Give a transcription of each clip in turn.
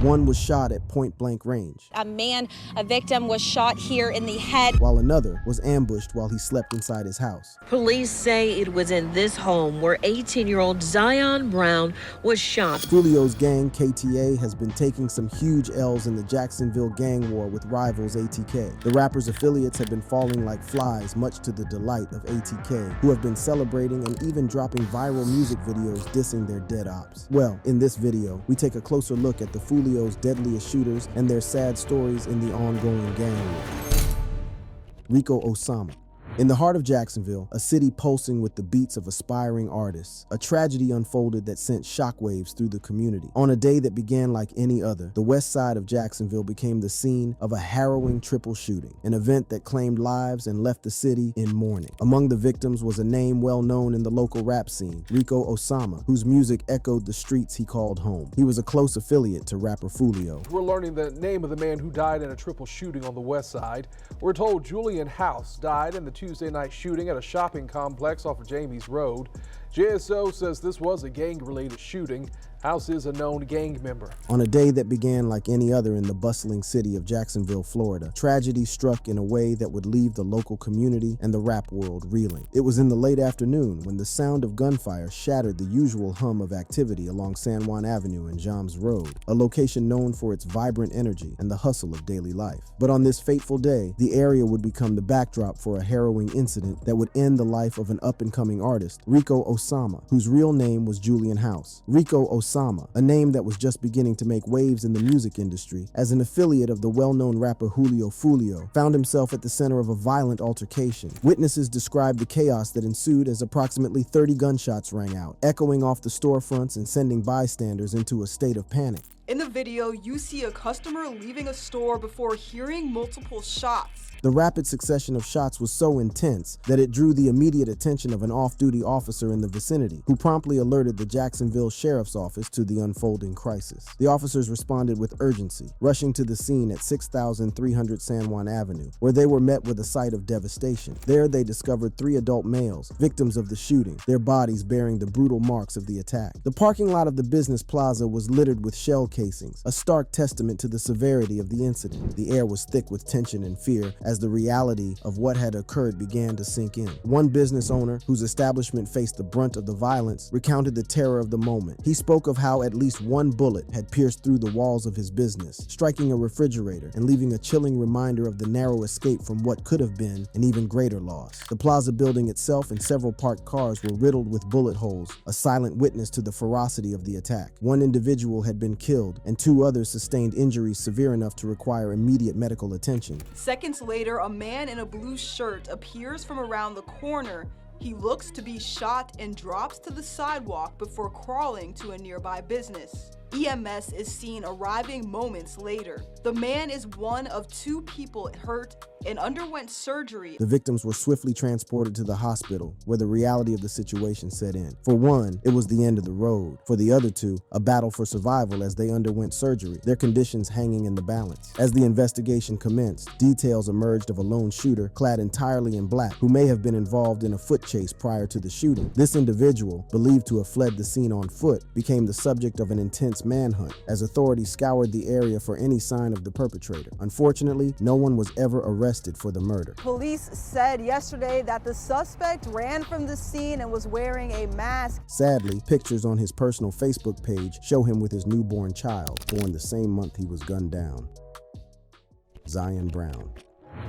One was shot at point-blank range. A victim was shot here in the head, while another was ambushed while he slept inside his house. Police say it was in this home where 18-year-old Zion Brown was shot. Foolio's gang, KTA, has been taking some huge L's in the Jacksonville gang war with rivals ATK. The rapper's affiliates have been falling like flies, much to the delight of ATK, who have been celebrating and even dropping viral music videos dissing their dead ops. Well, in this video, we take a closer look at the Foolio's deadliest shooters and their sad stories in the ongoing gang war. Rico Osama. In the heart of Jacksonville, a city pulsing with the beats of aspiring artists, a tragedy unfolded that sent shockwaves through the community. On a day that began like any other, the west side of Jacksonville became the scene of a harrowing triple shooting, an event that claimed lives and left the city in mourning. Among the victims was a name well known in the local rap scene, Rico Osama, whose music echoed the streets he called home. He was a close affiliate to rapper Foolio. We're learning the name of the man who died in a triple shooting on the west side. We're told Julian House died in the Tuesday night shooting at a shopping complex off of Jamies Road. JSO says this was a gang-related shooting. House is a known gang member. On a day that began like any other in the bustling city of Jacksonville, Florida, tragedy struck in a way that would leave the local community and the rap world reeling. It was in the late afternoon when the sound of gunfire shattered the usual hum of activity along San Juan Avenue and James Road, a location known for its vibrant energy and the hustle of daily life. But on this fateful day, the area would become the backdrop for a harrowing incident that would end the life of an up-and-coming artist, Rico Osama, whose real name was Julian House. Rico Osama, a name that was just beginning to make waves in the music industry, as an affiliate of the well-known rapper Foolio, found himself at the center of a violent altercation. Witnesses described the chaos that ensued as approximately 30 gunshots rang out, echoing off the storefronts and sending bystanders into a state of panic. In the video, you see a customer leaving a store before hearing multiple shots. The rapid succession of shots was so intense that it drew the immediate attention of an off-duty officer in the vicinity, who promptly alerted the Jacksonville Sheriff's Office to the unfolding crisis. The officers responded with urgency, rushing to the scene at 6300 San Juan Avenue, where they were met with a sight of devastation. There they discovered 3 adult males, victims of the shooting, their bodies bearing the brutal marks of the attack. The parking lot of the business plaza was littered with shell casings, a stark testament to the severity of the incident. The air was thick with tension and fear as the reality of what had occurred began to sink in. One business owner, whose establishment faced the brunt of the violence, recounted the terror of the moment. He spoke of how at least one bullet had pierced through the walls of his business, striking a refrigerator and leaving a chilling reminder of the narrow escape from what could have been an even greater loss. The plaza building itself and several parked cars were riddled with bullet holes, a silent witness to the ferocity of the attack. One individual had been killed, and 2 others sustained injuries severe enough to require immediate medical attention. Seconds later, a man in a blue shirt appears from around the corner. He looks to be shot and drops to the sidewalk before crawling to a nearby business. EMS is seen arriving moments later. The man is one of 2 people hurt and underwent surgery. The victims were swiftly transported to the hospital, where the reality of the situation set in. For one, it was the end of the road. For the other 2, a battle for survival as they underwent surgery, their conditions hanging in the balance. As the investigation commenced, details emerged of a lone shooter clad entirely in black who may have been involved in a foot chase prior to the shooting. This individual, believed to have fled the scene on foot, became the subject of an intense manhunt as authorities scoured the area for any sign of the perpetrator. Unfortunately, no one was ever arrested for the murder. Police said yesterday that the suspect ran from the scene and was wearing a mask. Sadly, pictures on his personal Facebook page show him with his newborn child, born the same month he was gunned down. Zion Brown.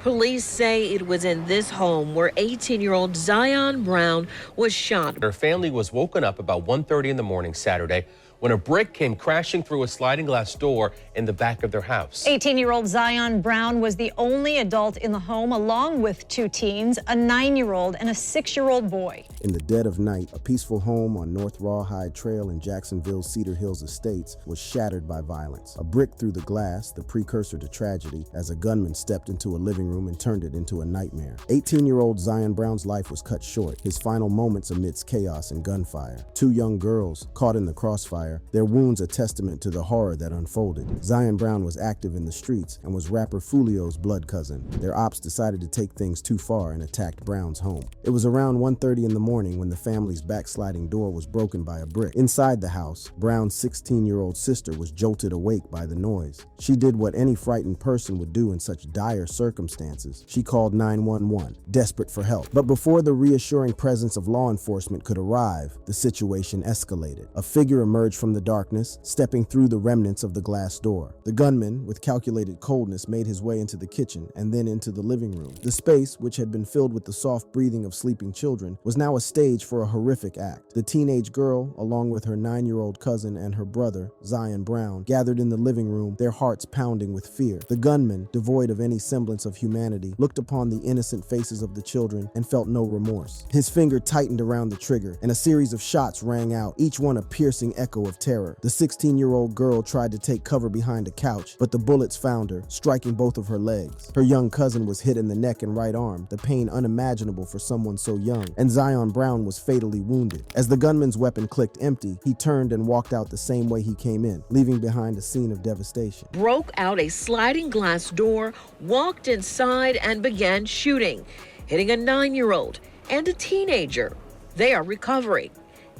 Police say it was in this home where 18-year-old Zion Brown was shot. Her family was woken up about 1:30 in the morning Saturday when a brick came crashing through a sliding glass door in the back of their house. 18-year-old Zion Brown was the only adult in the home, along with 2 teens, a 9-year-old and a 6-year-old boy. In the dead of night, a peaceful home on North Rawhide Trail in Jacksonville's Cedar Hills Estates was shattered by violence. A brick through the glass, the precursor to tragedy, as a gunman stepped into a living room and turned it into a nightmare. 18-year-old Zion Brown's life was cut short, his final moments amidst chaos and gunfire. 2 young girls, caught in the crossfire, gunfire, their wounds a testament to the horror that unfolded. Zion Brown was active in the streets and was rapper Foolio's blood cousin. Their ops decided to take things too far and attacked Brown's home. It was around 1:30 in the morning when the family's backsliding door was broken by a brick. Inside the house, Brown's 16-year-old sister was jolted awake by the noise. She did what any frightened person would do in such dire circumstances. She called 911, desperate for help. But before the reassuring presence of law enforcement could arrive, the situation escalated. A figure emerged from the darkness, stepping through the remnants of the glass door. The gunman, with calculated coldness, made his way into the kitchen and then into the living room. The space, which had been filled with the soft breathing of sleeping children, was now a stage for a horrific act. The teenage girl, along with her 9-year-old cousin and her brother, Zion Brown, gathered in the living room, their hearts pounding with fear. The gunman, devoid of any semblance of humanity, looked upon the innocent faces of the children and felt no remorse. His finger tightened around the trigger, and a series of shots rang out, each one a piercing echo of terror. The 16-year-old girl tried to take cover behind a couch, but the bullets found her, striking both of her legs. Her young cousin was hit in the neck and right arm, the pain unimaginable for someone so young, and Zion Brown was fatally wounded. As the gunman's weapon clicked empty, he turned and walked out the same way he came in, leaving behind a scene of devastation. Broke out a sliding glass door, walked inside, and began shooting, hitting a 9-year-old and a teenager. They are recovering.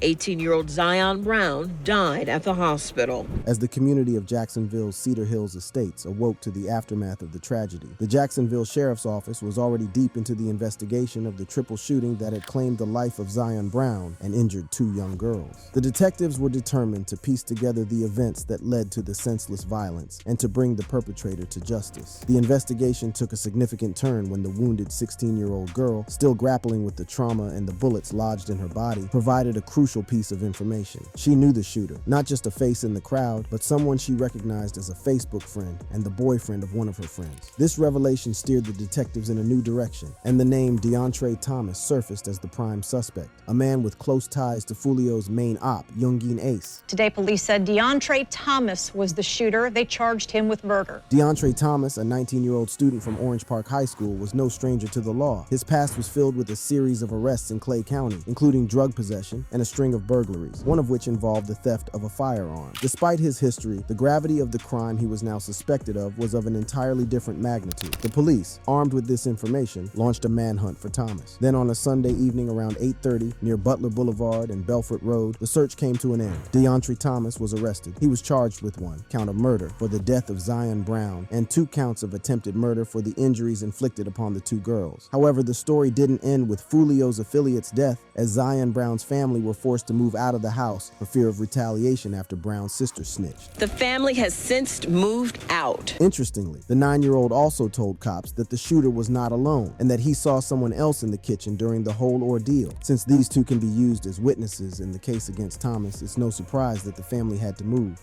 18-year-old Zion Brown died at the hospital. As the community of Jacksonville's Cedar Hills Estates awoke to the aftermath of the tragedy, the Jacksonville Sheriff's Office was already deep into the investigation of the triple shooting that had claimed the life of Zion Brown and injured 2 young girls. The detectives were determined to piece together the events that led to the senseless violence and to bring the perpetrator to justice. The investigation took a significant turn when the wounded 16-year-old girl, still grappling with the trauma and the bullets lodged in her body, provided a crucial piece of information. She knew the shooter, not just a face in the crowd, but someone she recognized as a Facebook friend and the boyfriend of one of her friends. This revelation steered the detectives in a new direction, and the name DeAndre Thomas surfaced as the prime suspect, a man with close ties to Foolio's main op, Youngin Ace. Today, police said DeAndre Thomas was the shooter. They charged him with murder. DeAndre Thomas, a 19-year-old student from Orange Park High School, was no stranger to the law. His past was filled with a series of arrests in Clay County, including drug possession and a string of burglaries, one of which involved the theft of a firearm. Despite his history, the gravity of the crime he was now suspected of was of an entirely different magnitude. The police, armed with this information, launched a manhunt for Thomas. Then on a Sunday evening around 8:30 near Butler Boulevard and Belfort Road, the search came to an end. DeAndre Thomas was arrested. He was charged with 1 count of murder for the death of Zion Brown and 2 counts of attempted murder for the injuries inflicted upon the 2 girls. However, the story didn't end with Foolio's affiliate's death, as Zion Brown's family were forced to move out of the house for fear of retaliation after Brown's sister snitched. The family has since moved out. Interestingly, the 9-year-old also told cops that the shooter was not alone and that he saw someone else in the kitchen during the whole ordeal. Since these 2 can be used as witnesses in the case against Thomas, it's no surprise that the family had to move.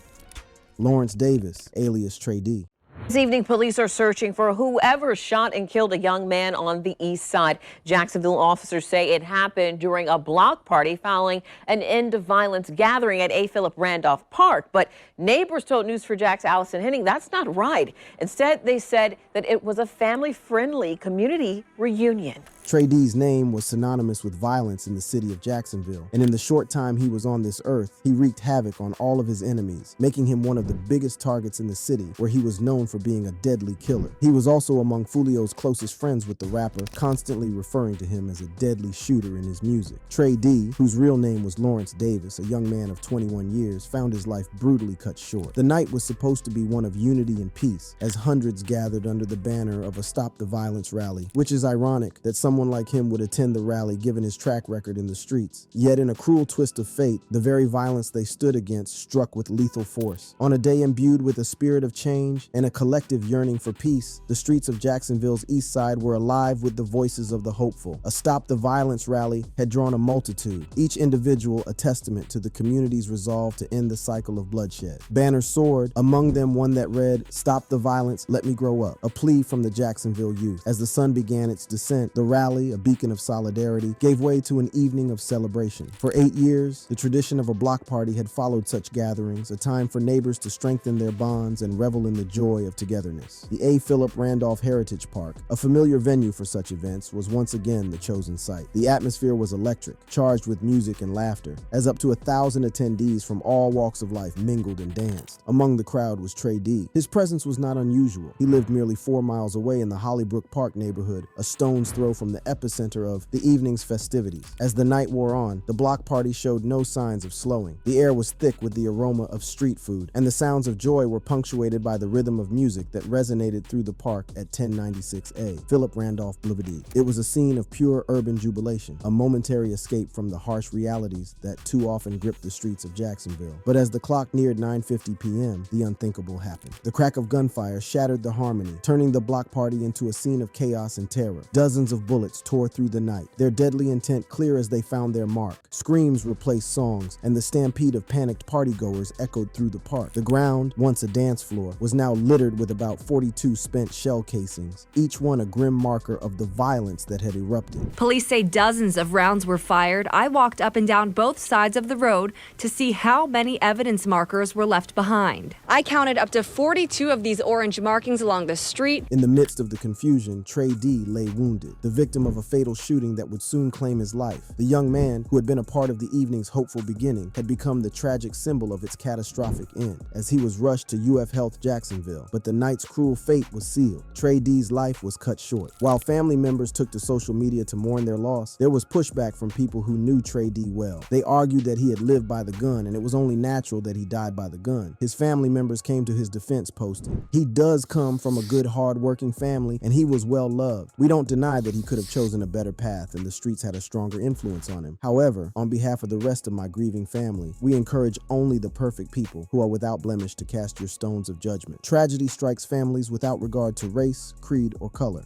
Lawrence Davis, alias Trey D. This evening, police are searching for whoever shot and killed a young man on the east side. Jacksonville officers say it happened during a block party following an end of violence gathering at A. Philip Randolph Park. But neighbors told News4Jack's Allison Henning that's not right. Instead, they said that it was a family-friendly community reunion. Trey D's name was synonymous with violence in the city of Jacksonville, and in the short time he was on this earth, he wreaked havoc on all of his enemies, making him one of the biggest targets in the city, where he was known for being a deadly killer. He was also among Foolio's closest friends with the rapper, constantly referring to him as a deadly shooter in his music. Trey D, whose real name was Lawrence Davis, a young man of 21 years, found his life brutally cut short. The night was supposed to be one of unity and peace, as hundreds gathered under the banner of a Stop the Violence rally, which is ironic that someone like him would attend the rally given his track record in the streets. Yet in a cruel twist of fate, the very violence they stood against struck with lethal force. On a day imbued with a spirit of change and a collective yearning for peace, the streets of Jacksonville's east side were alive with the voices of the hopeful. A Stop the Violence rally had drawn a multitude, each individual a testament to the community's resolve to end the cycle of bloodshed. Banners soared, among them one that read, "Stop the violence, let me grow up," a plea from the Jacksonville youth. As the sun began its descent, the rally rally, a beacon of solidarity, gave way to an evening of celebration. For 8 years, the tradition of a block party had followed such gatherings, a time for neighbors to strengthen their bonds and revel in the joy of togetherness. The A. Philip Randolph Heritage Park, a familiar venue for such events, was once again the chosen site. The atmosphere was electric, charged with music and laughter, as up to 1,000 attendees from all walks of life mingled and danced. Among the crowd was Trey D. His presence was not unusual. He lived merely 4 miles away in the Hollybrook Park neighborhood, a stone's throw from the epicenter of the evening's festivities. As the night wore on, the block party showed no signs of slowing. The air was thick with the aroma of street food, and the sounds of joy were punctuated by the rhythm of music that resonated through the park at 1096A, Philip Randolph Boulevard. It was a scene of pure urban jubilation, a momentary escape from the harsh realities that too often grip the streets of Jacksonville. But as the clock neared 9:50 p.m., the unthinkable happened. The crack of gunfire shattered the harmony, turning the block party into a scene of chaos and terror. Dozens of bullets tore through the night, their deadly intent clear as they found their mark. Screams replaced songs, and the stampede of panicked partygoers echoed through the park. The ground, once a dance floor, was now littered with about 42 spent shell casings, each one a grim marker of the violence that had erupted. Police say dozens of rounds were fired. I walked up and down both sides of the road to see how many evidence markers were left behind. I counted up to 42 of these orange markings along the street. In the midst of the confusion, Trey D lay wounded, the victim of a fatal shooting that would soon claim his life. The young man, who had been a part of the evening's hopeful beginning, had become the tragic symbol of its catastrophic end, as he was rushed to UF Health Jacksonville. But the night's cruel fate was sealed. Trey D's life was cut short. While family members took to social media to mourn their loss, there was pushback from people who knew Trey D well. They argued that he had lived by the gun, and it was only natural that he died by the gun. His family members came to his defense, posting, "He does come from a good, hard-working family, and he was well loved. We don't deny that he could have chosen a better path and the streets had a stronger influence on him. However, on behalf of the rest of my grieving family, we encourage only the perfect people who are without blemish to cast your stones of judgment. Tragedy strikes families without regard to race, creed, or color."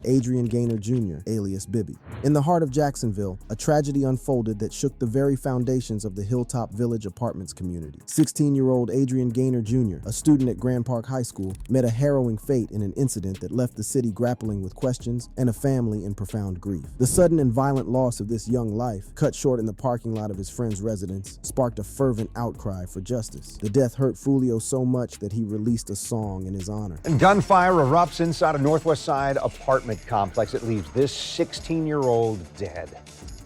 Adrian Gaynor Jr., alias Bibby. In the heart of Jacksonville, a tragedy unfolded that shook the very foundations of the Hilltop Village Apartments community. 16-year-old Adrian Gaynor Jr., a student at Grand Park High School, met a harrowing fate in an incident that left the city grappling with questions and a family in profound grief. The sudden and violent loss of this young life, cut short in the parking lot of his friend's residence, sparked a fervent outcry for justice. The death hurt Foolio so much that he released a song in his honor. And gunfire erupts inside a Northwest Side apartment complex. It leaves this 16-year-old dead.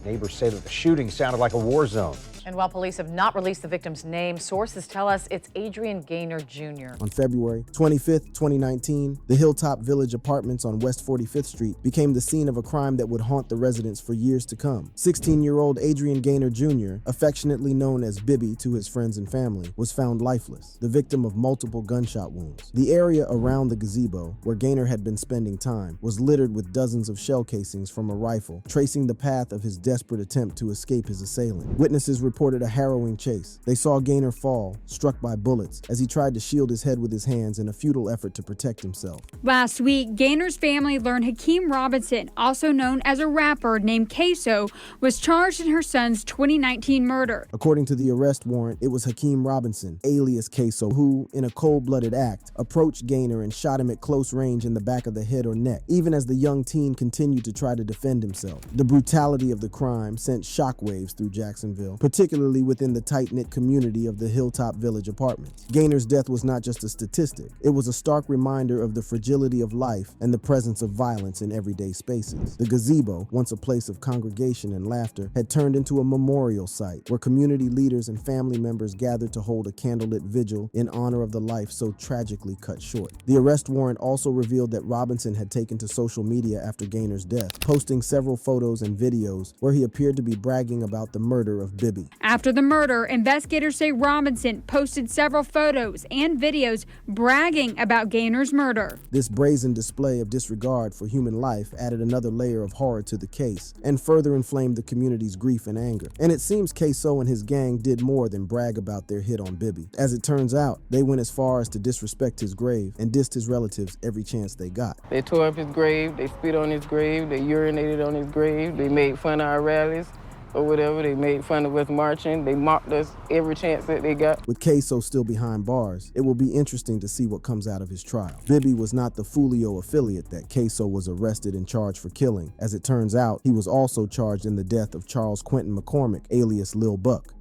Neighbors say that the shooting sounded like a war zone. And while police have not released the victim's name, sources tell us it's Adrian Gaynor Jr. On February 25th, 2019, the Hilltop Village Apartments on West 45th Street became the scene of a crime that would haunt the residents for years to come. 16-year-old Adrian Gaynor Jr., affectionately known as Bibby to his friends and family, was found lifeless, the victim of multiple gunshot wounds. The area around the gazebo, where Gaynor had been spending time, was littered with dozens of shell casings from a rifle, tracing the path of his desperate attempt to escape his assailant. Witnesses reported a harrowing chase. They saw Gaynor fall, struck by bullets, as he tried to shield his head with his hands in a futile effort to protect himself. Last week, Gaynor's family learned Hakeem Robinson, also known as a rapper named Queso, was charged in her son's 2019 murder. According to the arrest warrant, it was Hakeem Robinson, alias Queso, who, in a cold-blooded act, approached Gaynor and shot him at close range in the back of the head or neck, even as the young teen continued to try to defend himself. The brutality of the crime sent shockwaves through Jacksonville, particularly within the tight-knit community of the Hilltop Village Apartments. Gaynor's death was not just a statistic. It was a stark reminder of the fragility of life and the presence of violence in everyday spaces. The gazebo, once a place of congregation and laughter, had turned into a memorial site where community leaders and family members gathered to hold a candlelit vigil in honor of the life so tragically cut short. The arrest warrant also revealed that Robinson had taken to social media after Gaynor's death, posting several photos and videos where he appeared to be bragging about the murder of Bibby. After the murder, investigators say Robinson posted several photos and videos bragging about Gaynor's murder. This brazen display of disregard for human life added another layer of horror to the case and further inflamed the community's grief and anger. And it seems Queso and his gang did more than brag about their hit on Bibby. As it turns out, they went as far as to disrespect his grave and dissed his relatives every chance they got. They tore up his grave, they spit on his grave, they urinated on his grave, they made fun of our rallies. or whatever. They made fun of us marching. They mocked us every chance that they got. With Queso still behind bars, it will be interesting to see what comes out of his trial. Bibby was not the Foolio affiliate that Queso was arrested and charged for killing. As it turns out, he was also charged in the death of Charles Quentin McCormick, alias Lil Buck.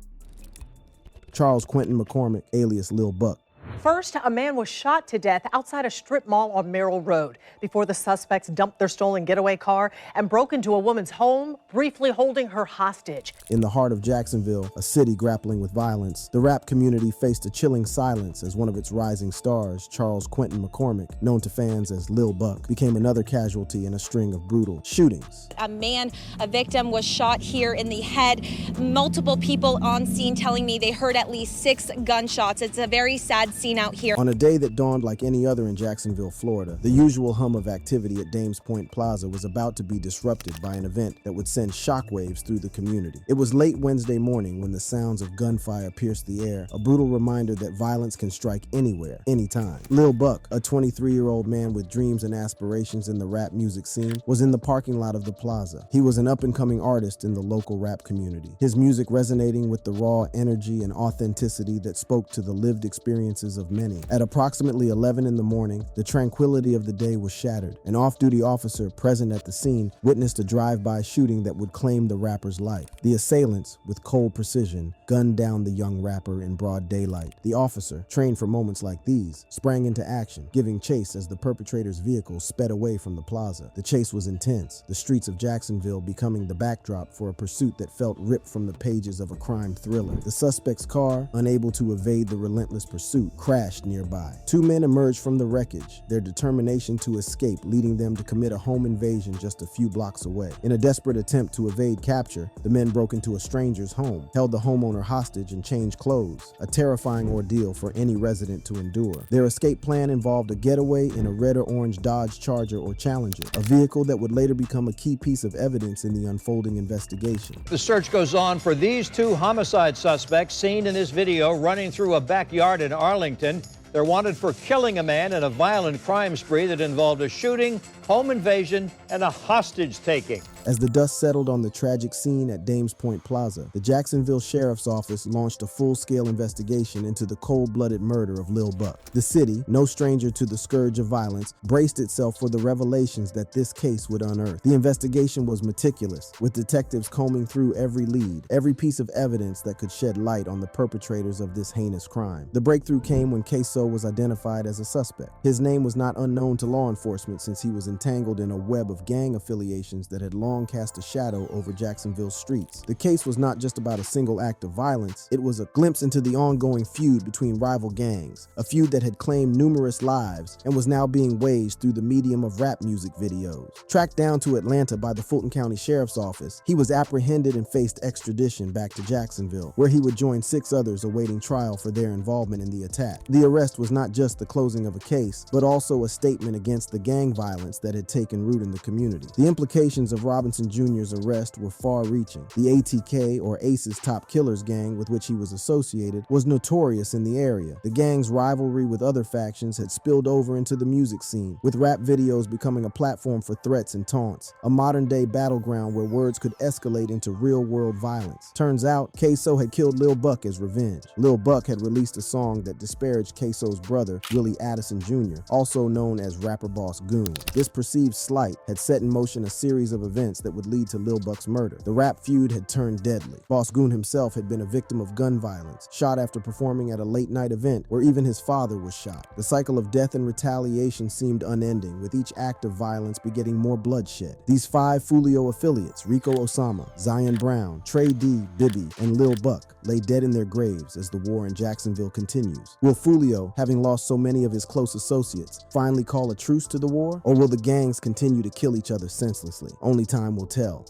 Charles Quentin McCormick, alias Lil Buck. First, a man was shot to death outside a strip mall on Merrill Road before the suspects dumped their stolen getaway car and broke into a woman's home, briefly holding her hostage. In the heart of Jacksonville, a city grappling with violence, the rap community faced a chilling silence as one of its rising stars, Charles Quentin McCormick, known to fans as Lil Buck, became another casualty in a string of brutal shootings. A victim was shot here in the head. Multiple people on scene telling me they heard at least 6 gunshots. It's a very sad scene out here. On a day that dawned like any other in Jacksonville, Florida, the usual hum of activity at Dames Point Plaza was about to be disrupted by an event that would send shockwaves through the community. It was late Wednesday morning when the sounds of gunfire pierced the air, a brutal reminder that violence can strike anywhere, anytime. Lil Buck, a 23-year-old man with dreams and aspirations in the rap music scene, was in the parking lot of the plaza. He was an up-and-coming artist in the local rap community, his music resonating with the raw energy and authenticity that spoke to the lived experiences of many. At approximately 11 in the morning, the tranquility of the day was shattered. An off-duty officer present at the scene witnessed a drive-by shooting that would claim the rapper's life. The assailants, with cold precision, gunned down the young rapper in broad daylight. The officer, trained for moments like these, sprang into action, giving chase as the perpetrator's vehicle sped away from the plaza. The chase was intense, the streets of Jacksonville becoming the backdrop for a pursuit that felt ripped from the pages of a crime thriller. The suspect's car, unable to evade the relentless pursuit, crashed nearby. 2 men emerged from the wreckage, their determination to escape leading them to commit a home invasion just a few blocks away. In a desperate attempt to evade capture, the men broke into a stranger's home, held the homeowner hostage and changed clothes, a terrifying ordeal for any resident to endure. Their escape plan involved a getaway in a red or orange Dodge Charger or Challenger, a vehicle that would later become a key piece of evidence in the unfolding investigation. The search goes on for these 2 homicide suspects seen in this video running through a backyard in Arlington. They're wanted for killing a man in a violent crime spree that involved a shooting, home invasion, and a hostage taking. As the dust settled on the tragic scene at Dames Point Plaza, the Jacksonville Sheriff's Office launched a full-scale investigation into the cold-blooded murder of Lil Buck. The city, no stranger to the scourge of violence, braced itself for the revelations that this case would unearth. The investigation was meticulous, with detectives combing through every lead, every piece of evidence that could shed light on the perpetrators of this heinous crime. The breakthrough came when Queso was identified as a suspect. His name was not unknown to law enforcement since he was entangled in a web of gang affiliations that had long cast a shadow over Jacksonville's streets. The case was not just about a single act of violence, it was a glimpse into the ongoing feud between rival gangs, a feud that had claimed numerous lives and was now being waged through the medium of rap music videos. Tracked down to Atlanta by the Fulton County Sheriff's Office, he was apprehended and faced extradition back to Jacksonville, where he would join 6 others awaiting trial for their involvement in the attack. The arrest was not just the closing of a case, but also a statement against the gang violence that had taken root in the community. The implications of Robinson Jr.'s arrest were far-reaching. The ATK, or Ace's Top Killers gang with which he was associated, was notorious in the area. The gang's rivalry with other factions had spilled over into the music scene, with rap videos becoming a platform for threats and taunts, a modern-day battleground where words could escalate into real-world violence. Turns out, Queso had killed Lil Buck as revenge. Lil Buck had released a song that disparaged Queso's brother, Willie Addison Jr., also known as rapper boss Goon. This perceived slight had set in motion a series of events that would lead to Lil Buck's murder. The rap feud had turned deadly. Boss Goon himself had been a victim of gun violence, shot after performing at a late-night event where even his father was shot. The cycle of death and retaliation seemed unending, with each act of violence begetting more bloodshed. These 5 Foolio affiliates, Rico Osama, Zion Brown, Trey D, Bibby, and Lil Buck, lay dead in their graves as the war in Jacksonville continues. Will Foolio, having lost so many of his close associates, finally call a truce to the war? Or will the gangs continue to kill each other senselessly? Only time will tell.